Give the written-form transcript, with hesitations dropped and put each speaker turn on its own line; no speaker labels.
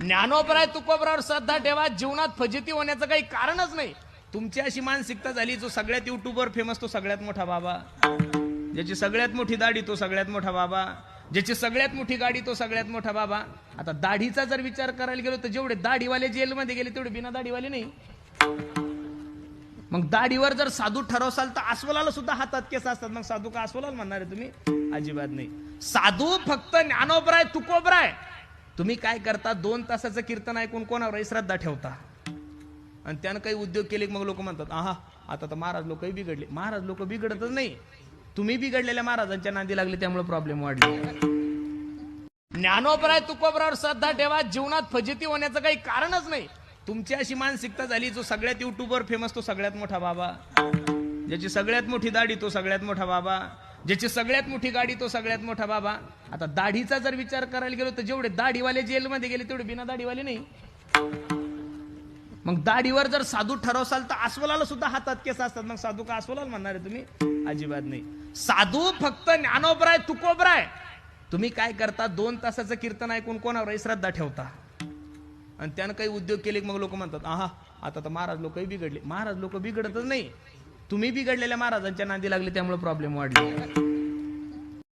ज्ञानोबराय तुकोबरावर श्रद्धा ठेवा, जीवनात फजिती होण्याचं काही कारणच नाही. तुमची अशी मानसिकता झाली, जो सगळ्यात युट्यूबवर फेमस तो सगळ्यात मोठा बाबा, ज्याची सगळ्यात मोठी दाढी तो सगळ्यात मोठा बाबा, ज्याची सगळ्यात मोठी गाडी तो सगळ्यात मोठा बाबा. आता दाढीचा जर विचार करायला गेलो तर जेवढे दाढीवाले जेलमध्ये गेले तेवढे बिना दाढीवाले नाही. मग दाढीवर जर साधू ठरवसाल तर अस्वलाला सुद्धा हातात केस असतात, मग साधू का अस्वलाला म्हणणार आहे तुम्ही? अजिबात नाही. साधू फक्त ज्ञानोबराय तुकोबराय. तुम्ही काय करता, 2 तासाचं कीर्तन ऐकून कोणावर श्रद्धा ठेवता आणि त्यानं काही उद्योग केले, मग लोक म्हणतात आहा आता तर महाराज लोकही बिघडले. महाराज लोक बिघडतच नाही, तुम्ही बिघडलेल्या महाराजांच्या नांदी लागले, त्यामुळे प्रॉब्लेम वाढले. ज्ञानोबराय तुकोबरावर श्रद्धा ठेवा, जीवनात फजिती होण्याचं काही कारणच नाही. तुमची अशी मानसिकता झाली, जो सगळ्यात युट्यूबवर फेमस तो सगळ्यात मोठा बाबा, ज्याची सगळ्यात मोठी दाढी तो सगळ्यात मोठा बाबा, ज्याची सगळ्यात मोठी गाडी तो सगळ्यात मोठा बाबा. आता दाढीचा जर विचार करायला गेलो तर जेवढे दाढीवाले जेलमध्ये गेले तेवढे बिना दाढीवाले नाही. मग दाढीवर जर साधू ठरवसाल तर अस्वलाला सुद्धा हातात केस असतात, मग साधू का अस्वलाला म्हणणार आहे तुम्ही? अजिबात नाही. साधू फक्त ज्ञानोबराय तुकोबराय. तुम्ही काय करता, 2 तासाचं कीर्तन ऐकून कोणावर श्रद्धा ठेवता आणि त्यानं काही उद्योग केले, मग लोक म्हणतात आहा आता तर महाराज लोकही बिघडले. महाराज लोक बिघडतच नाही, तुम्ही बिघडलेल्या महाराजांच्या नांदी लागले, त्यामुळे प्रॉब्लेम वाढले.